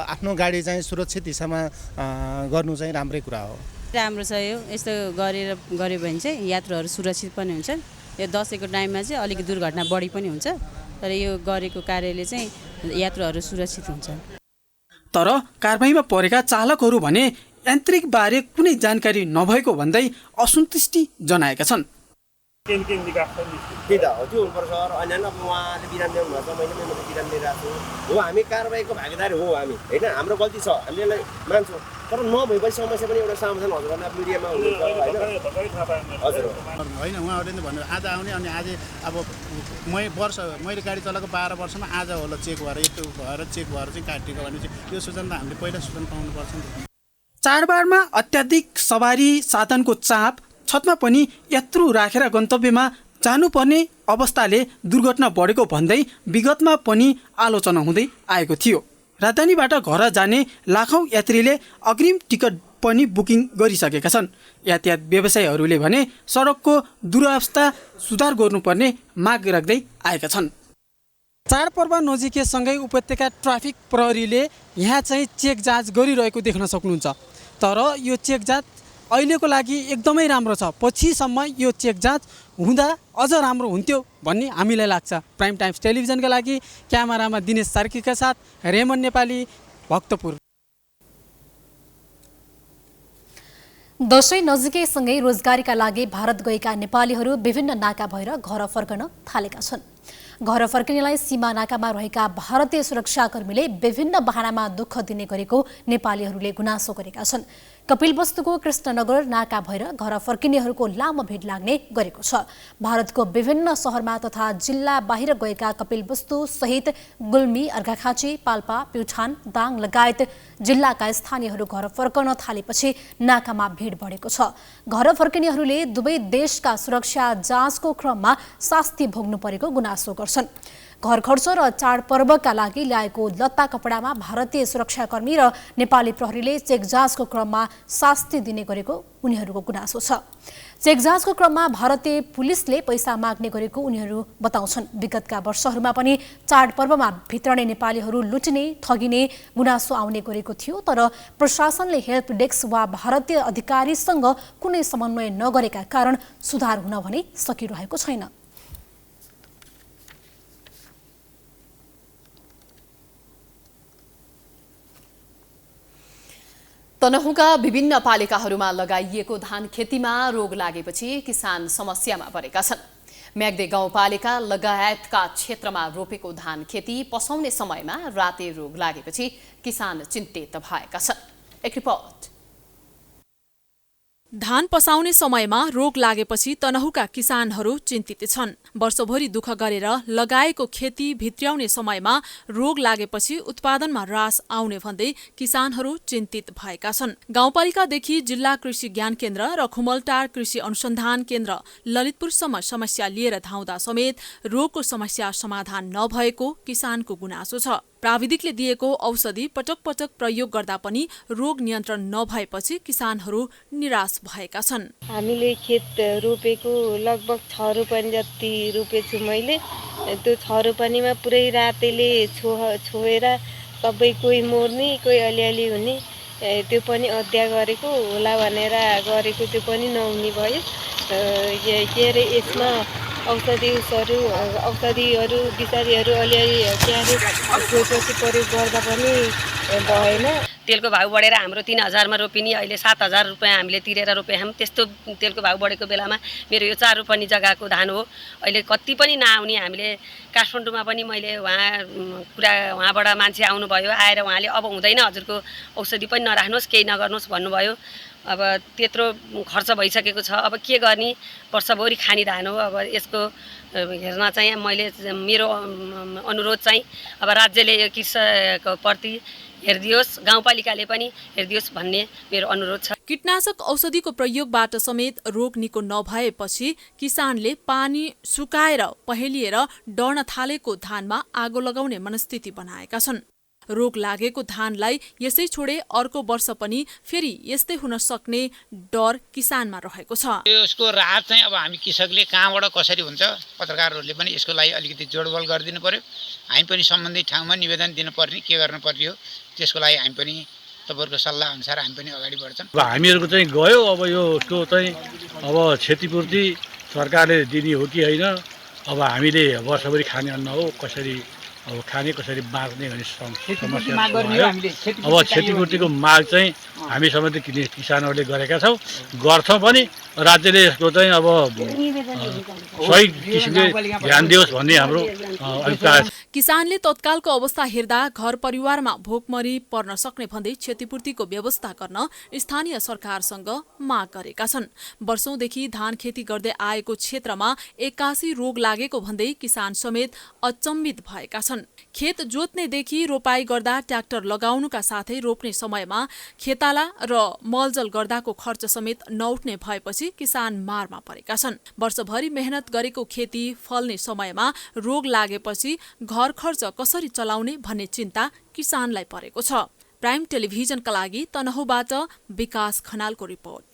आफ्नो गाडी चाहिँ सुरक्षित हिसाबमा गर्नु चाहिँ राम्रै कुरा हो। राम्रो छ यो, यस्तो गऱ्यो भने चाहिँ यात्रुहरू सुरक्षित पनि हुन्छन्। यो दसैँको टाइममा चाहिँ अलिकति दुर्घटना बढी पनि हुन्छ, तर यो गरेको कार्यले चाहिँ यात्रुहरू सुरक्षित हुन्छन्। तर कारबाहीमा परेका चालकहरू भने यान्त्रिकबारे कुनै जानकारी नभएको भन्दै असन्तुष्टि जनाएका छन्। त्यही त हो, त्यो हुनुपर्छ सर। अनि अब उहाँले बिरामी ल्याउनुभएको छ, मैले पनि बिरामी लिइरहेको छु हो। हामी कारबाहीको भागीदार हो हामी, होइन, हाम्रो गल्ती छ, हामीले यसलाई मान्छौँ। तर नभएपछि समस्या पनि एउटा समाधान हजुरहरूले अब मिडियामा हुनुहुन्छ होइन। हजुर होइन, उहाँहरूले नि भन्नु आज आउने, अनि आज अब मैले गाडी चलाएको 12 वर्षमा आज होला चेक भएर यस्तो भएर चेक भएर चाहिँ काटिएको भने चाहिँ यो सूचना त हामीले पहिला सूचना पाउनुपर्छ नि त। चाडबाडमा अत्याधिक सवारी साधनको चाप, छतमा पनि यात्रु राखेर गन्तव्यमा जानुपर्ने अवस्थाले दुर्घटना बढेको भन्दै विगतमा पनि आलोचना हुँदै आएको थियो। राजधानीबाट घर जाने लाखौँ यात्रीले अग्रिम टिकट पनि बुकिङ गरिसकेका छन्। यातायात व्यवसायीहरूले भने सडकको दुरवस्था सुधार गर्नुपर्ने माग राख्दै आएका छन्। चाडपर्व नजिकैसँगै उपत्यका ट्राफिक प्रहरीले यहाँ चाहिँ चेक जाँच गरिरहेको देख्न सक्नुहुन्छ। तर यो चेक जाँच अहिलेको लागि एकदमै राम्रो छ। पछिसम्म यो चेक जाँच हुँदा अझ राम्रो हुन्थ्यो भन्ने हामीलाई लाग्छ। प्राइम टाइम्स टेलिभिजनका लागि क्यामेरामा दिनेश सार्कीका साथ रेमन नेपाली, भक्तपुर। दशैं नजिकैसँगै रोजगारीका लागि भारत गएका नेपालीहरू विभिन्न नाका भएर घर फर्कन थालेका छन्। घर फर्किनेलाई सीमा नाकामा रहेका भारतीय सुरक्षाकर्मीले विभिन्न बहानामा दुःख दिने गरेको नेपालीहरूले गुनासो गरेका छन्। कपिलवस्तुको कृष्णनगर नाका भएर घर फर्किनेहरूको लामो भिड लाग्ने गरेको छ। भारतको विभिन्न शहरमा तथा जिल्ला बाहिर गएका कपिलवस्तु सहित गुल्मी, अर्घाखाँची, पाल्पा, प्युठान, दाङ लगायत जिल्लाका स्थानीयहरू घर फर्कन थालेपछि नाकामा भिड बढेको छ। घर फर्किनेहरूले दुवै देशका सुरक्षा जाँचको क्रममा शास्ति भोग्नु परेको गुनासो गर्छन्। घर खर्च र चाडपर्वका लागि ल्याएको लत्ता कपडामा भारतीय सुरक्षाकर्मी र नेपाली प्रहरीले चेक जाँचको क्रममा शास्ति दिने गरेको उनीहरूको गुनासो छ। चेक जाँचको क्रममा भारतीय पुलिसले पैसा माग्ने गरेको उनीहरू बताउँछन्। विगतका वर्षहरूमा पनि चाडपर्वमा भित्रने नेपालीहरू लुटिने, ठगिने गुनासो आउने गरेको थियो, तर प्रशासनले हेल्प डेस्क वा भारतीय अधिकारीसँग कुनै समन्वय नगरेका कारण सुधार हुन भने सकिरहेको छैन। तनहुँका विभिन्न पालिकाहरूमा लगाइएको धान खेतीमा रोग लागेपछि किसान समस्यामा परेका छन्। म्याग्दे गाउँपालिका लगायतका क्षेत्रमा रोपेको धान खेती पसाउने समयमा राते रोग लागेपछि किसान चिन्तित भएका छन्। एक रिपोर्ट। धान पसाउने समयमा रोग लागेपछि तनहुँका किसानहरू चिन्तित छन्। वर्षभरि दुःख गरेर लगाएको खेती भित्र्याउने समयमा रोग लागेपछि उत्पादनमा ह्रास आउने भन्दै किसानहरू चिन्तित भएका छन्। गाउँपालिकादेखि जिल्ला कृषि ज्ञान केन्द्र र खुमलटार कृषि अनुसन्धान केन्द्र ललितपुरसम्म समस्या लिएर धाउँदा समेत रोगको समस्या समाधान नभएको किसानको गुनासो छ। प्राविधिकले दिएको औषधि पटक पटक प्रयोग गर्दा पनि रोग नियन्त्रण नभएपछि किसानहरू निराश भएका छन्। हामीले खेत रोपेको लगभग 6 रोपनी जति रोपेछु मैले। त्यो 6 रोपनीमा पुरै रातेले छोएर सबै कोही मर्ने, कोही अलिअलि हुने, त्यो पनि हत्या गरेको होला भनेर गरेको, त्यो पनि नहुने भयो। के अरे यसमा औषधिहरू बिसारीहरू अलिअलि छोएपछि प्रयोग गर्दा पनि भएन। तेलको भाउ बढेर हाम्रो 3000मा रोपिनी अहिले 7000 रुपियाँ हामीले तिरेर रोप्यौँ। त्यस्तो तेलको भाउ बढेको बेलामा मेरो यो 4 रोपनी जग्गाको धान हो। अहिले कति पनि नआउने। हामीले काठमाडौँमा पनि मैले उहाँबाट मान्छे आउनुभयो, आएर उहाँले अब हुँदैन हजुरको औषधि पनि नराख्नुहोस्, केही नगर्नुहोस् भन्नुभयो। अब त्यत्रो खर्च भइसकेको छ, अब के गर्ने, वर्षभरि खाने धान हो। अब यसको हेर्न चाहिँ मैले मेरो अनुरोध चाहिँ अब राज्यले यो कृषकको प्रति हेरिदियोस्, गाउँपालिकाले पनि हेरिदियोस् भन्ने मेरो अनुरोध छ। कीटनाशक औषधिको प्रयोगबाट समेत रोग निको नभएपछि किसानले पानी सुकाएर पहेलिएर डढ्न थालेको धानमा आगो लगाउने मनस्थिति बनाएका छन्। रोग लागेको धानलाई यसै छोडे अर्को वर्ष पनि फेरि यस्तै हुन सक्ने डर किसानमा रहेको छ। यसको राहत चाहिँ अब हामी कृषकले कहाँबाट कसरी हुन्छ, पत्रकारहरूले पनि यसको लागि अलिकति जोडबल गरिदिनु पर्यो। हामी पनि सम्बन्धित ठाउँमा निवेदन दिनुपर्ने, के गर्नुपर्ने हो त्यसको लागि हामी पनि तपाईँहरूको सल्लाह अनुसार हामी पनि अगाडि बढ्छौँ। हामीहरूको चाहिँ गयो, अब यसको चाहिँ अब क्षतिपूर्ति सरकारले दिने हो कि होइन, अब हामीले वर्षभरि खाने अन्न हो, कसरी अब खाने कसरी बाँच्ने भन्ने समस्या भयो। अब क्षतिपूर्तिको माग चाहिँ हामी सम्बन्धित किसानहरूले गरेका छौँ, गर्छौँ पनि। राज्यले यसको चाहिँ अब सही किसिमले ध्यान दियोस् भन्ने हाम्रो अभिप्राय छ। किसानले तत्कालको अवस्था हेर्दा घर परिवारमा भोकमरी पर्न सक्ने भन्दै क्षतिपूर्तिको व्यवस्था गर्न स्थानीय सरकारसँग माग गरेका छन्। वर्षौंदेखि धान खेती गर्दै आएको क्षेत्रमा 81 रोग लागेको भन्दै किसान समेत अचम्मित भएका छन्। खेत जोत्नेदेखि रोपाई गर्दा ट्र्याक्टर लगाउनुका साथै रोप्ने समयमा खेताला र मलजल गर्दाको खर्च समेत नउठ्ने भएपछि किसान मारमा परेका छन्। वर्षभरि मेहनत गरेको खेती फल्ने समयमा रोग लागेपछि घर खर्च कसरी चलाउने भन्ने चिन्ता किसानलाई परेको छ। प्राइम टेलिभिजनका लागि तनहुँबाट विकास खनालको रिपोर्ट।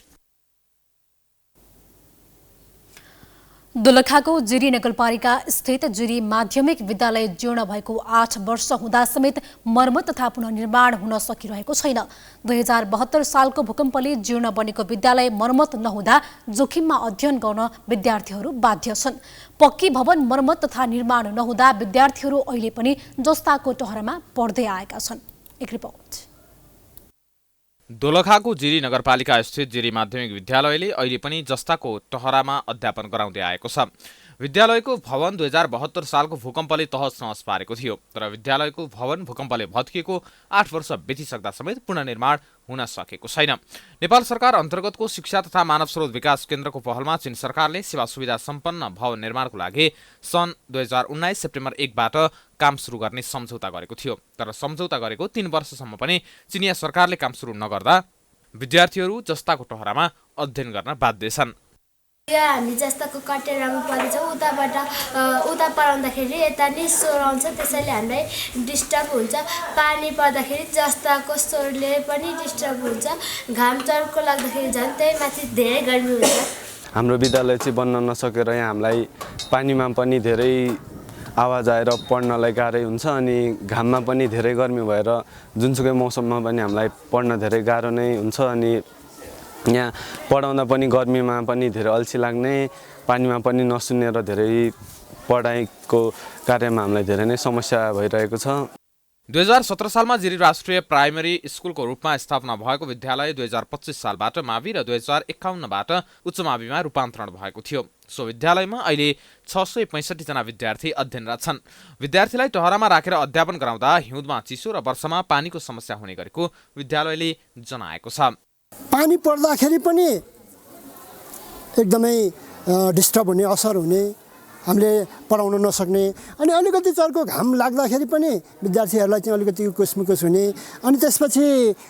दोलखाको जिरी नगरपालिका स्थित जिरी माध्यमिक विद्यालय जीर्ण भएको 8 वर्ष हुँदा समेत मर्मत तथा पुनर्निर्माण हुन सकिरहेको छैन। 2072 सालको भूकम्पले जीर्ण बनेको विद्यालय मर्मत नहुँदा जोखिममा अध्ययन गर्न विद्यार्थीहरू बाध्य छन्। पक्की भवन मर्मत तथा निर्माण नहुँदा विद्यार्थीहरू अहिले पनि जस्ताको टहरमा पढ्दै आएका छन्। एक रिपोर्ट। दोलखाको जिरी नगरपालिका स्थित जिरी माध्यमिक विद्यालयले अहिले पनि जस्ताको टहरामा अध्यापन गराउँदै आएको छ। विद्यालयको भवन 2072 सालको भूकम्पले तहस-नहस पारेको थियो, तर विद्यालयको भवन भूकम्पले भत्किएको 8 वर्ष बितिसक्दा समेत पुनर्निर्माण हुन सकेको छैन। नेपाल सरकार अन्तर्गतको शिक्षा तथा मानव स्रोत विकास केन्द्रको पहलमा चीन सरकारले सेवा सुविधा सम्पन्न भवन निर्माणको लागि सन् 2019 सेप्टेम्बर 1 बाट काम सुरु गर्ने सम्झौता गरेको थियो, तर सम्झौता गरेको 3 वर्षसम्म पनि चिनिया सरकारले काम सुरु नगर्दा विद्यार्थीहरू जस्ताको टहरामा अध्ययन गर्न बाध्य छन्। हामी जस्ताको कटेरामा परेछौँ, उता पढाउँदाखेरि यता नि स्वर आउँछ, त्यसैले हामीलाई डिस्टर्ब हुन्छ। पानी पर्दाखेरि जस्ताको स्वरले पनि डिस्टर्ब हुन्छ। घाम चर्को लाग्दाखेरि झन् त्यही माथि धेरै गर्मी हुन्छ। हाम्रो विद्यालय चाहिँ बन्न नसकेर यहाँ हामीलाई पानीमा पनि धेरै आवाज आएर पढ्नलाई गाह्रै हुन्छ, अनि घाममा पनि धेरै गर्मी भएर जुनसुकै मौसममा पनि हामीलाई पढ्न धेरै गाह्रो नै हुन्छ। अनि यहाँ पढाउँदा पनि गर्मीमा पनि धेरै अल्छी लाग्ने, पानीमा पनि नसुनेर धेरै पढाइको कार्यमा हामीलाई धेरै नै समस्या भइरहेको छ। 2017 सालमा जिरी राष्ट्रिय प्राइमरी स्कुलको रूपमा स्थापना भएको विद्यालय 2025 सालबाट मावि र 2051 बाट उच्च माविमा रूपान्तरण भएको थियो। सो विद्यालयमा अहिले 665 जना विद्यार्थी अध्ययनरत छन्। विद्यार्थीलाई टहरामा राखेर अध्यापन गराउँदा हिउँदमा चिसो र वर्षामा पानीको समस्या हुने गरेको विद्यालयले जनाएको छ। पानी पर्दाखेरि पनि एकदमै डिस्टर्ब हुने, असर हुने, हामीले पढाउन नसक्ने, अनि अलिकति चर्को घाम लाग्दाखेरि पनि विद्यार्थीहरूलाई चाहिँ अलिकति कुसमुकुस हुने, अनि त्यसपछि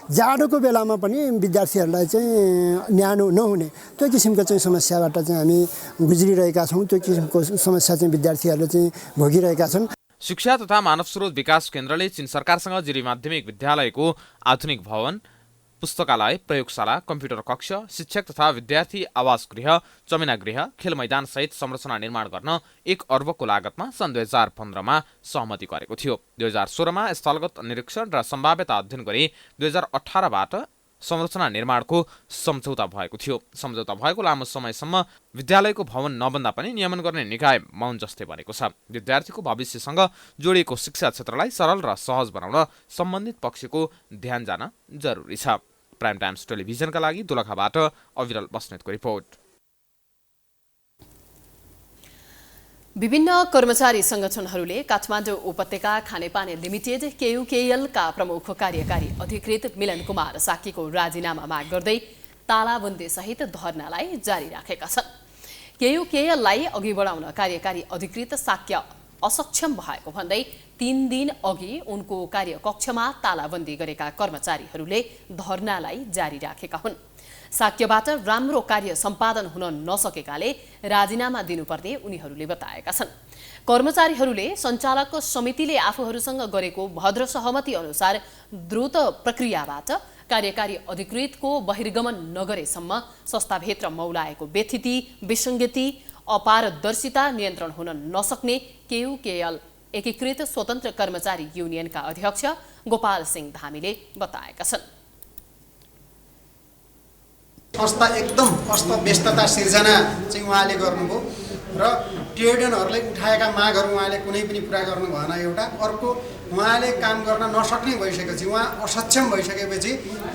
जाडोको बेलामा पनि विद्यार्थीहरूलाई चाहिँ न्यानो नहुने, त्यो किसिमको चाहिँ समस्याबाट चाहिँ हामी गुज्रिरहेका छौँ। त्यो किसिमको समस्या चाहिँ विद्यार्थीहरूले चाहिँ भोगिरहेका छन्। शिक्षा तथा मानव स्रोत विकास केन्द्रले चीन सरकारसँग जिरी माध्यमिक विद्यालयको आधुनिक भवन, पुस्तकालय, प्रयोगशाला, कम्प्युटर कक्ष, शिक्षक तथा विद्यार्थी आवास गृह, चमेना गृह, खेल मैदान सहित संरचना निर्माण गर्न 1 अर्बको लागतमा सन् 2015 मा सहमति गरेको थियो। 2016 मा स्थलगत निरीक्षण र सम्भाव्यता अध्ययन गरी 2018 बाट संरचना निर्माणको सम्झौता भएको थियो। सम्झौता भएको लामो समयसम्म विद्यालयको भवन नबन्दा पनि नियमन गर्ने निकाय मौन जस्तै बनेको छ। विद्यार्थीको भविष्यसँग जोडिएको शिक्षा क्षेत्रलाई सरल र सहज बनाउन सम्बन्धित पक्षको ध्यान जान जरुरी छ। प्राइम टाइम्स टेलिभिजनका लागि दोलखाबाट अविरल बस्नेतको रिपोर्ट। विभिन्न कर्मचारी संगठनहरूले काठमाडौँ उपत्यका खानेपानी लिमिटेड KUKL का प्रमुख कार्यकारी अधिकृत मिलन कुमार साकीको राजीनामा माग गर्दै तालाबन्दी सहित धरनालाई जारी राखेका छन्। KUKL लाई अघि बढाउन कार्यकारी अधिकृत साक्य असक्षम भएको भन्दै 3 दिन अघि उनको कार्यकक्षमा तालाबन्दी गरेका कर्मचारीहरूले धरनालाई जारी राखेका हुन्। शाक्यबाट राम्रो कार्य सम्पादन हुन नसकेकाले राजीनामा दिनुपर्ने उनीहरूले बताएका छन्। कर्मचारीहरूले सञ्चालक समितिले आफूहरूसँग गरेको भद्र सहमति अनुसार द्रुत प्रक्रियाबाट कार्यकारी अधिकृतको बहिर्गमन नगरेसम्म संस्थाभित्र मौलाएको व्यथिति, विसङ्गति, अपारदर्शिता नियन्त्रण हुन नसक्ने केयुकेएल एकीकृत स्वतन्त्र कर्मचारी युनियनका अध्यक्ष गोपाल सिंह धामीले बताएका छन्। संस्था एकदम अस्तव्यस्तता सिर्जना चाहिँ उहाँले गर्नुभयो र ट्रेड युनियनहरूले उठाएका मागहरू उहाँले कुनै पनि पुरा गर्नु भएन। एउटा अर्को उहाँले काम गर्न नसक्ने भइसकेपछि, उहाँ असक्षम भइसकेपछि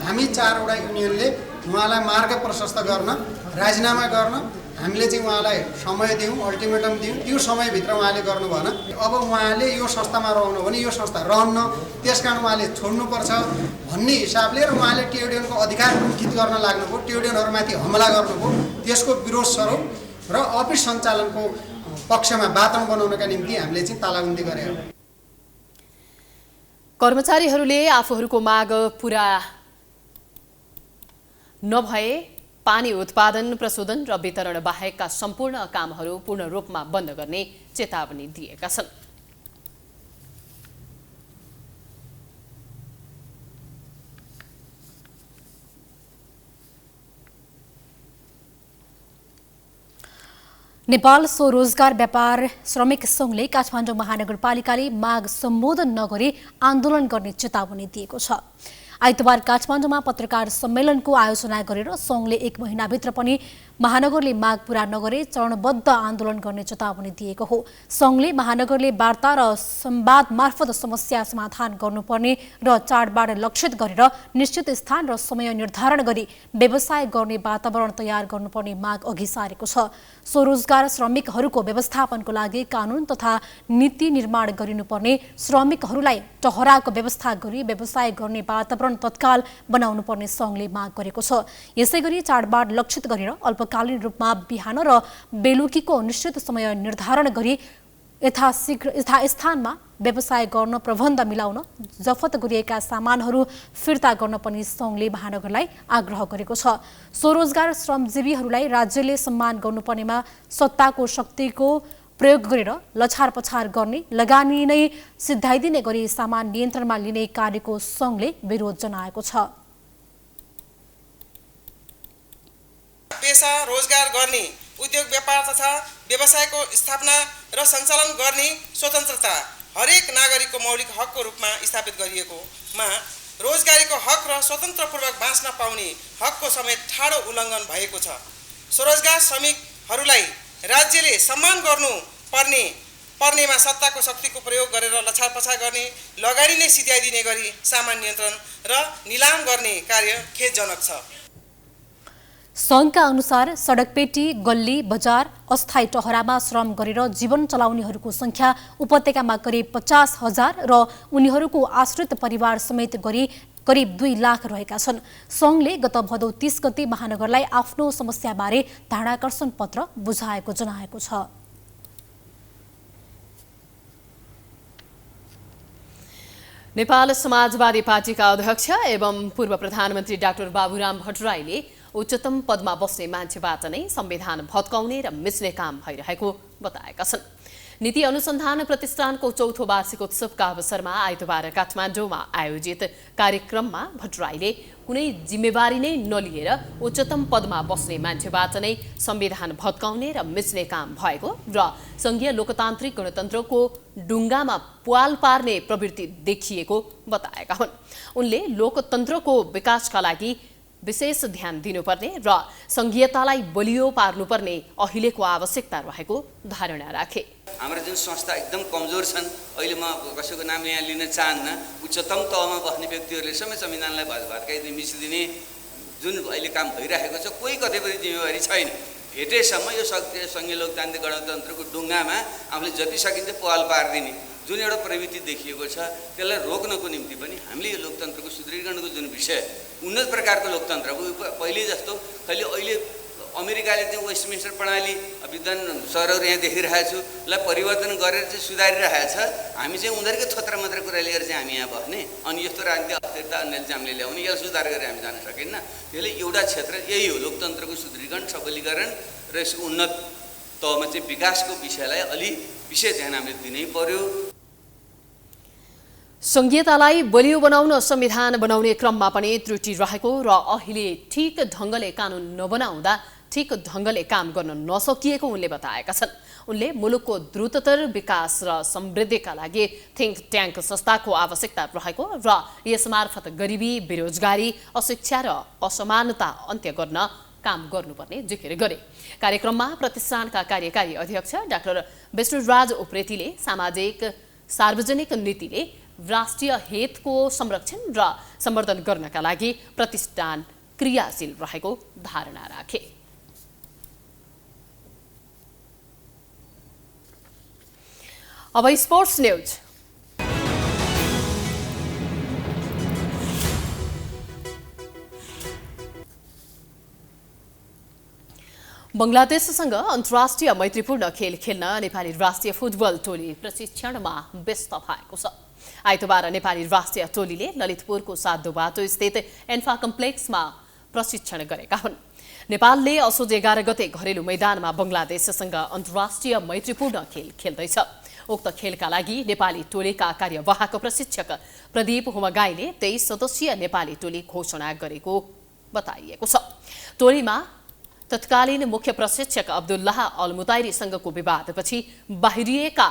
हामी 4वटा युनियनले उहाँलाई मार्ग प्रशस्त गर्न, राजीनामा गर्न हामीले चाहिँ उहाँलाई समय दियौँ, अल्टिमेटम दियौँ। त्यो समयभित्र उहाँले गर्नु भएन। अब उहाँले यो संस्थामा रहनु भने यो संस्था रहन्न, त्यसकारण उहाँले छोड्नुपर्छ भन्ने हिसाबले र उहाँले ट्रेड युनियनको अधिकार कुण्ठित गर्न लाग्नुभयो, ट्रेड युनियनहरूमाथि हमला गर्नुभयो। त्यसको विरोध स्वरूप र अफिस सञ्चालनको पक्षमा वातावरण बनाउनका निम्ति हामीले चाहिँ तालाबन्दी गरेका। कर्मचारीहरूले आफूहरूको माग पूरा नभए पानी उत्पादन, प्रशोधन र वितरण बाहेकका सम्पूर्ण कामहरू पूर्ण रूपमा बन्द गर्ने चेतावनी दिएका छन्। नेपाल स्वरोजगार व्यापार श्रमिक सङ्घले काठमाडौँ महानगरपालिकाले माग सम्बोधन नगरी आन्दोलन गर्ने चेतावनी दिएको छ। आइतबार काठमाडौँमा पत्रकार सम्मेलनको आयोजना गरेर सङ्घले 1 महिनाभित्र पनि महानगरले माग पूरा नगरे चरणबद्ध आन्दोलन गर्ने चेतावनी दिएको हो। सङ्घले महानगरले वार्ता र संवाद मार्फत समस्या समाधान गर्नुपर्ने र चाडबाड लक्षित गरेर निश्चित स्थान र समय निर्धारण गरी व्यवसाय गर्ने वातावरण तयार गर्नुपर्ने माग अघि सारेको छ। स्वरोजगार श्रमिकहरूको व्यवस्थापनको लागि कानुन तथा नीति निर्माण गरिनुपर्ने, श्रमिकहरूलाई टहराको व्यवस्था गरी व्यवसाय गर्ने वातावरण तत्काल बनाउनुपर्ने सङ्घले माग गरेको छ। यसैगरी चाडबाड लक्षित गरेर अल्पकालीन रूपमा बिहान र बेलुकीको निश्चित समय निर्धारण गरी यथास्थानमा व्यवसाय गर्न प्रबन्ध मिलाउन, जफत गरिएका सामानहरू फिर्ता गर्न पनि सङ्घले महानगरलाई आग्रह गरेको छ। स्वरोजगार श्रमजीवीहरूलाई राज्यले सम्मान गर्नुपर्नेमा सत्ताको शक्तिको प्रयोग गरेर लछार पछार गर्ने, लगानी नै सिद्धाइदिने गरी सामान नियन्त्रणमा लिने कार्यको सङ्घले विरोध जनाएको छ। पेसा रोजगार गर्ने, उद्योग व्यापार तथा व्यवसायको स्थापना र सञ्चालन गर्ने स्वतन्त्रता हरेक नागरिकको मौलिक हकको रूपमा स्थापित गरिएकोमा रोजगारीको हक र स्वतन्त्रपूर्वक बाँच्न पाउने हकको समेत ठाडो उल्लङ्घन भएको छ। स्वरोजगार श्रमिकहरूलाई राज्यले सम्मान पर्नेमा सत्ताको शक्तिको प्रयोग गरेर लछारपछार गर्ने, लगानी नै सिध्याइदिने गरी सामान नियन्त्रण र निलाम गर्ने कार्य खेदजनक छ। सङ्घका अनुसार सडकपेटी, गल्ली, बजार, अस्थायी टहरामा श्रम गरेर जीवन चलाउनेहरूको संख्या उपत्यकामा करिब 50,000 र उनीहरूको आश्रित परिवार समेत गरी करिब 2 लाख रहेका छन्। सङ्घले गत भदौ 30 गते महानगरलाई आफ्नो समस्याबारे ध्यानाकर्षण पत्र बुझाएको जनाएको छ। नेपाल समाजवादी पार्टीका अध्यक्ष एवं पूर्व प्रधानमन्त्री डाक्टर बाबुराम भट्टराईले उच्चतम पदमा बस्ने मान्छेबाट नै संविधान भत्काउने र मिच्ने काम भइरहेको बताएका छन्। नीति अनुसन्धान प्रतिष्ठानको 4थो वार्षिकोत्सवका अवसरमा आइतबार काठमाडौँमा आयोजित कार्यक्रममा भट्टराईले कुनै जिम्मेवारी नै नलिएर उच्चतम पदमा बस्ने मान्छेबाट नै संविधान भत्काउने र मिच्ने काम भएको र संघीय लोकतान्त्रिक गणतन्त्रको ढुङ्गामा पुवाल पार्ने प्रवृत्ति देखिएको बताएका हुन्। उनले लोकतन्त्रको विकासका लागि विशेष ध्यान दिनुपर्ने र संघीयतालाई बलियो पार्नुपर्ने अहिलेको आवश्यकता रहेको धारणा राखे। हाम्रो जुन संस्था एकदम कमजोर छन्, अहिले म कसैको नाम यहाँ लिन चाहन्न, उच्चतम तहमा बस्ने व्यक्तिहरूले समेत संविधानलाई भत्काइदिने मिचिदिने जुन अहिले काम भइरहेको छ, कोही कतै पनि जिम्मेवारी छैन। भेटेसम्म यो संघीय लोकतान्त्रिक गणतन्त्रको ढुङ्गामा आफूले जति सकिन्छ पहल पारिदिने जुन एउटा प्रवृत्ति देखिएको छ, त्यसलाई रोक्नको निम्ति पनि हामीले यो लोकतन्त्रको सुदृढीकरणको जुन विषय, उन्नत प्रकारको लोकतन्त्र पहिले जस्तो अहिले अमेरिकाले चाहिँ वेस्टमिन्स्टर प्रणाली विद्वान सरहरू यहाँ देखिरहेको छु लाई परिवर्तन गरेर चाहिँ सुधारिरहेको छ। हामी चाहिँ उनीहरूकै थोत्रा मात्रै कुरा लिएर चाहिँ हामी यहाँ बस्ने अनि यस्तो राजनीतिक अस्थिरता अन्यले चाहिँ हामीले ल्याउने यसलाई सुधार गरेर हामी जान सकिन्न। त्यसले एउटा क्षेत्र यही हो लोकतन्त्रको सुदृढीकरण सबलीकरण र यसको उन्नत तहमा चाहिँ विकासको विषयलाई अलि विशेष ध्यान हामीले दिनै पर्यो। संघीयतालाई बलियो बनाउन संविधान बनाउने क्रममा पनि त्रुटि रहेको र अहिले ठिक ढङ्गले कानुन नबनाउँदा ठिक ढङ्गले काम गर्न नसकिएको उनले बताएका छन्। उनले मुलुकको द्रुततर विकास र समृद्धिका लागि थिङ्क ट्याङ्क संस्थाको आवश्यकता रहेको र यसमार्फत गरिबी, बेरोजगारी, अशिक्षा र असमानता अन्त्य गर्न काम गर्नुपर्ने जिकिर गरे। कार्यक्रममा प्रतिष्ठानका कार्यकारी अध्यक्ष डाक्टर विष्णुराज उप्रेतीले सार्वजनिक नीतिले राष्ट्रिय हितको संरक्षण र सम्वर्धन गर्नका लागि प्रतिष्ठान क्रियाशील रहेको धारणा राखे। अब स्पोर्ट्स न्यूज। बंगलादेशसँग अन्तर्राष्ट्रिय मैत्रीपूर्ण खेल खेल्न नेपाली राष्ट्रिय फुटबल टोली प्रशिक्षणमा व्यस्त भएको छ। आइतबार नेपाली राष्ट्रिय टोलीले ललितपुरको साधुबाटो स्थित एन्फा कम्प्लेक्समा प्रशिक्षण गरेका हुन्। नेपालले असोज 11 गते घरेलु मैदानमा बंगलादेशसँग अन्तर्राष्ट्रिय मैत्रीपूर्ण खेल खेल्दैछ। उक्त खेलका लागि नेपाली टोलीका कार्यवाहक प्रशिक्षक प्रदीप हुमगाईले 23 सदस्यीय नेपाली टोली घोषणा गरेको बताइएको छ। टोलीमा तत्कालीन मुख्य प्रशिक्षक अब्दुल्लाह अलमुताइरीसँगको विवादपछि बाहिरिएका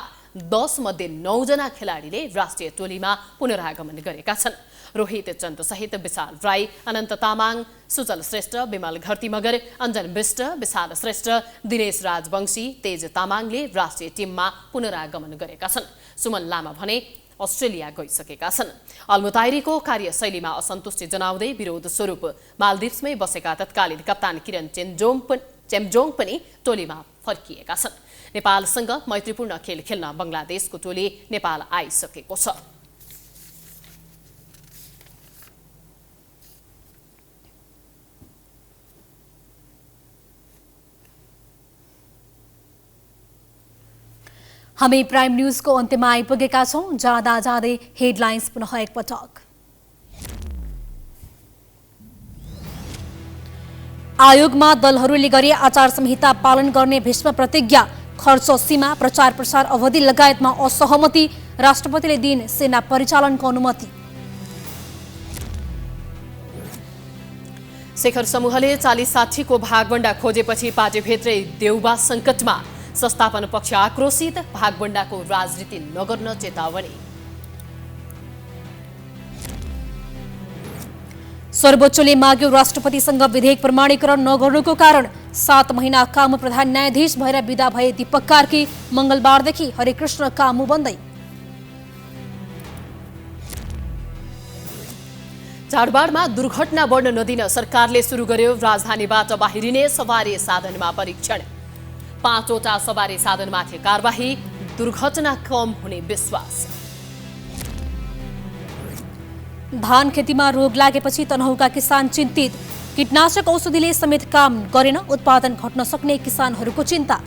10 मध्ये 9 जना खेलाडीले राष्ट्रिय टोलीमा पुनरागमन गरेका छन्। रोहित चन्द सहित विशाल राई, अनन्त तामाङ, सुजल श्रेष्ठ, विमल घरती मगर, अञ्जन विष्ट, विशाल श्रेष्ठ, दिनेश राजवंशी, तेज तामाङले राष्ट्रिय टिममा पुनरागमन गरेका छन्। सुमन लामा भने अस्ट्रेलिया गइसकेका छन्। अलमुताइरीको कार्यशैलीमा असन्तुष्टि जनाउँदै विरोध स्वरूप मालदिप्समै बसेका तत्कालीन कप्तान किरण चेम्जोङ पनि टोलीमा फर्किएका छन्। नेपालसँग मैत्रीपूर्ण खेल खेल्न बंगलादेशको टोली नेपाल आइसकेको छ। हामी प्राइम न्यूजको अन्त्यमा आइपुगेका छौं। जाँदा जाँदै हेडलाइन्स पुनः एकपटक। आयोगमा दलहरूले गरे आचार संहिता पालन गर्ने भीष्म प्रतिज्ञा, खर्च सीमा, प्रचार प्रसार अवधि लगायतमा असहमति, राष्ट्रपतिले दिन सेना परिचालनको अनुमति। शेखर समूहले 40-60 को भागबण्डा खोजेपछि पार्टीभित्रै देउबा संकटमा, संस्थापन पक्ष आक्रोशित, भागबण्डाको राजनीति नगर्न चेतावनी। सर्वोच्चले माग्यो राष्ट्रपतिसँग विधेयक प्रमाणीकरण नगर्नुको कारण, 7 महिना कामु प्रधान न्यायाधीश भएर विदा भए दीपक कार्की, मंगलबारदेखि हरेकृष्ण कामु बन्दै। चाडबाडमा दुर्घटना बढ्न नदिन सरकारले सुरु गर्यो राजधानीबाट बाहिरिने सवारी साधनमा परीक्षण। 5 वटा सवारी साधनमाथि कारबाही, दुर्घटना कम हुने विश्वास। धान खेतीमा रोग लागेपछि तनहुका किसान चिन्तित, कीटनाशक औषधिले समेत काम गरेन, उत्पादन घट्न सक्ने किसानहरूको चिन्ता।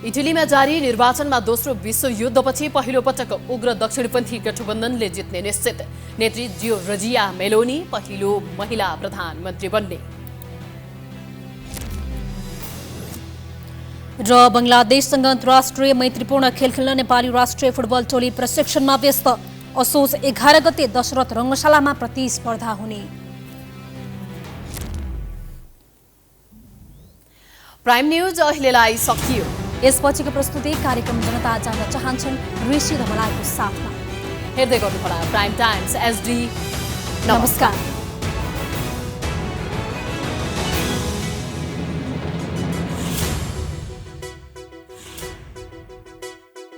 इटलीमा जारी निर्वाचनमा दोस्रो विश्वयुद्धपछि पहिलो पटक उग्र दक्षिणपन्थी गठबन्धनले जित्ने निश्चित, नेत्री जियोर्जिया मेलोनी पहिलो महिला प्रधानमन्त्री बन्ने। र बंगलादेशसँग अन्तर्राष्ट्रिय मैत्रीपूर्ण खेल खेल्न नेपाली राष्ट्रिय फुटबल टोली प्रशिक्षणमा व्यस्त, असोज 11 गते दशरथ रङ्गशालामा प्रतिस्पर्धा हुने। प्राइम न्यूज अहिलेलाई सकियो। यसपछिको प्रस्तुति कार्यक्रम जनता जान्न चाहन्छन् ऋषि धमलाको साथमा। हेर्दै गर्नुहोला प्राइम टाइम्स एसडी। नमस्कार।